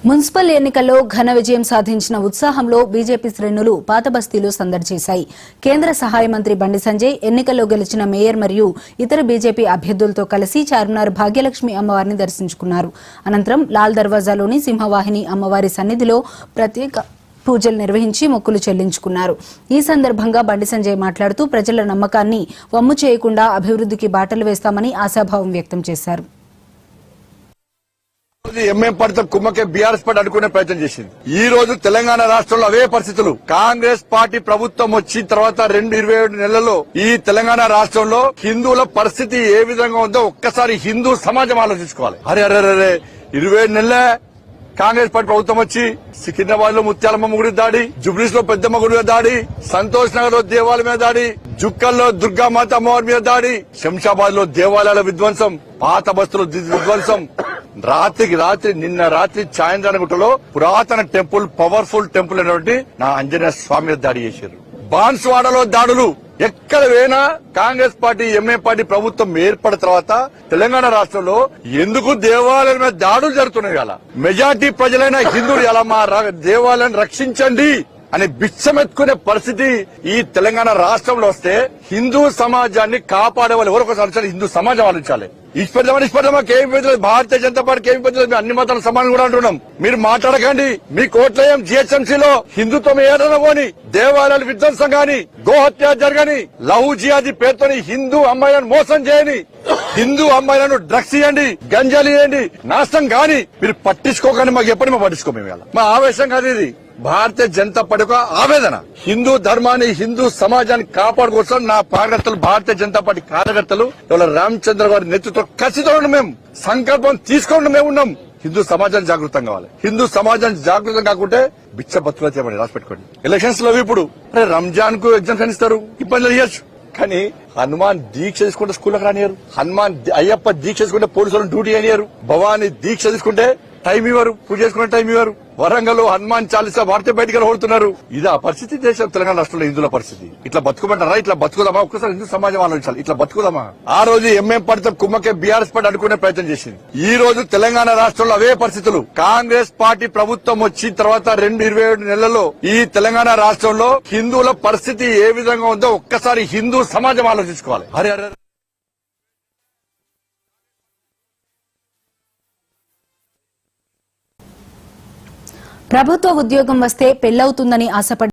Municipal ఎన్నికల్లో ఘన విజయం సాధించిన ఉత్సాహంలో బీజేపీ శ్రేణులు పాత బస్తీలో సందడి చేశాయి. కేంద్ర సహాయ మంత్రి బండి సంజయ్ ఎన్నికల్లో గెలిచిన మేయర్ మరియు ఇతర బీజేపీ అభ్యర్థులతో కలిసి చార్మినార్ భాగ్యలక్ష్మి అమ్మవారిని దర్శించుకున్నారు. అనంతరం లాల్ దర్వాజాలోని సింహవాహిని అమ్మవారి సన్నిధిలో ప్రత్యేక పూజలు నిర్వహించి మొక్కులు చెల్లించుకున్నారు. ఈ సందర్భంగా బండి సంజయ్ మాట్లాడుతూ ప్రజల నమ్మకాన్ని వమ్ము చేయకుండా అభివృద్ధికి బాటలు వేస్తామని ఆశాభావం వ్యక్తం చేశారు. ఎంఎం పార్టీతో కుమ్మకే బీఆర్ఎస్ పార్టీ అడ్డుకునే ప్రయత్నం చేసింది. ఈ రోజు తెలంగాణ రాష్ట్రంలో అవే పరిస్థితులు. కాంగ్రెస్ పార్టీ ప్రభుత్వం వచ్చిన తర్వాత 27 నెలల్లో ఈ తెలంగాణ రాష్ట్రంలో హిందువుల పరిస్థితి ఏ విధంగా ఉందో ఒక్కసారి హిందూ సమాజం ఆలోచించుకోవాలి. అరే 27 నెలలే కాంగ్రెస్ పార్టీ ప్రభుత్వం వచ్చి సికింద్రాబాద్ లో ముత్యాలమ్మ గుడి దాడి, జుబ్లీస్ లో పెద్దమ్మ గుడి మీద దాడి, సంతోష్ నగర్ లో దేవాలయం మీద దాడి, జుక్కల్లో దుర్గామాత అమ్మవారి మీద దాడి, శంషాబాద్ లో దేవాలయాల విధ్వంసం, పాత బస్తుల విధ్వంసం, నిన్న రాత్రి చాయంద్రానగుట్టలో పురాతన టెంపుల్, పవర్ఫుల్ టెంపుల్ అయినటువంటి నా ఆంజనేయ స్వామి మీద దాడి చేశారు. బాన్స్వాడలో దాడులు. ఎక్కడ పోయినా కాంగ్రెస్ పార్టీ ఎంఏ పార్టీ ప్రభుత్వం ఏర్పడిన తర్వాత తెలంగాణ రాష్ట్రంలో ఎందుకు దేవాలయాల మీద దాడులు జరుగుతున్నాయి? అలా మెజార్టీ ప్రజలైన హిందువులు ఎలా మా దేవాలయాన్ని రక్షించండి అని బిచ్చమెత్తుకునే పరిస్థితి ఈ తెలంగాణ రాష్ట్రంలో వస్తే హిందూ సమాజాన్ని కాపాడే వాళ్ళు ఎవరొక సంవత్సరం హిందూ సమాజం ఆలోచించాలి. ఇష్టపడమా ఏమి పెద్దలేదు, భారతీయ జనతా పార్టీకి ఏమి పెద్దలేదు, అన్ని మతాల సమానం కూడా అంటున్నాం. మీరు మాట్లాడకండి. మీ కోట్లయం జిహెచ్ఎంసీలో హిందుత్వం ఏదైనా పోని, దేవాలయాలు విధ్వంసం గాని, గోహత్య జరగని, లహు జిహాదీ పేరుతోని హిందూ అమ్మాయిలను మోసం చేయని, హిందూ అమ్మాయిలను డ్రగ్స్ ఇవ్వండి, గంజాలు ఇవ్వండి, నాశనం గాని మీరు పట్టించుకోకండి. మాకు ఎప్పటి మేము పట్టించుకోమేమి మా ఆవేశం కాదు ఇది. భారతీయ జనతా పార్టీ ఒక ఆవేదన. హిందూ ధర్మాన్ని, హిందూ సమాజాన్ని కాపాడుకోసం నా కార్యకర్తలు, భారతీయ జనతా పార్టీ కార్యకర్తలు ఇవాళ రామచంద్ర గారి నేతృత్వం ఖచ్చితంగా మేము సంకల్పం తీసుకోండి. మేము ఉన్నాం. హిందూ సమాజాన్ని జాగృతం కావాలి. హిందూ సమాజాన్ని జాగృతం కాకుంటే బిచ్చ బతుకులు చేయమని రాసి పెట్టుకోండి. ఎలక్షన్స్ లో ఇప్పుడు రంజాన్ కు ఎగ్జామ్స్ ఇస్తారు, ఇబ్బందులు చేయొచ్చు. కానీ హనుమాన్ దీక్ష తీసుకుంటే స్కూల్కి రానియరు, అయ్యప్ప దీక్ష తీసుకుంటే పోలీసులను డ్యూటీ అనియరు, భవానీ దీక్ష తీసుకుంటే టైం ఇవ్వరు, పూజ చేసుకునే టైం ఇవ్వరు. వరంగల్ హనుమాన్ చాలీసా వాడితే బయటకు ఓడుతున్నారు. ఇది ఆ పరిస్థితి దేశం తెలంగాణ రాష్ట్రంలో హిందువుల పరిస్థితి. ఇట్లా బతుకుమంటారా? ఇట్లా బతుకుదామా? ఒక్కసారి హిందూ సమాజం ఆలోచించాలి. ఇట్లా బతుకుదామా? ఆ రోజు ఎంఎం పార్టీతో కుమ్మకే బీఆర్ఎస్ పార్టీ అడ్డుకునే ప్రయత్నం చేసింది. ఈ రోజు తెలంగాణ రాష్ట్రంలో అవే పరిస్థితులు. కాంగ్రెస్ పార్టీ ప్రభుత్వం వచ్చిన తర్వాత 27 నెలల్లో ఈ తెలంగాణ రాష్ట్రంలో హిందువుల పరిస్థితి ఏ విధంగా ఉందో ఒక్కసారి హిందూ సమాజం ఆలోచించుకోవాలి. అరే ప్రభుత్వ ఉద్యోగం వస్తే పెళ్లవుతుందని ఆశపడ్డ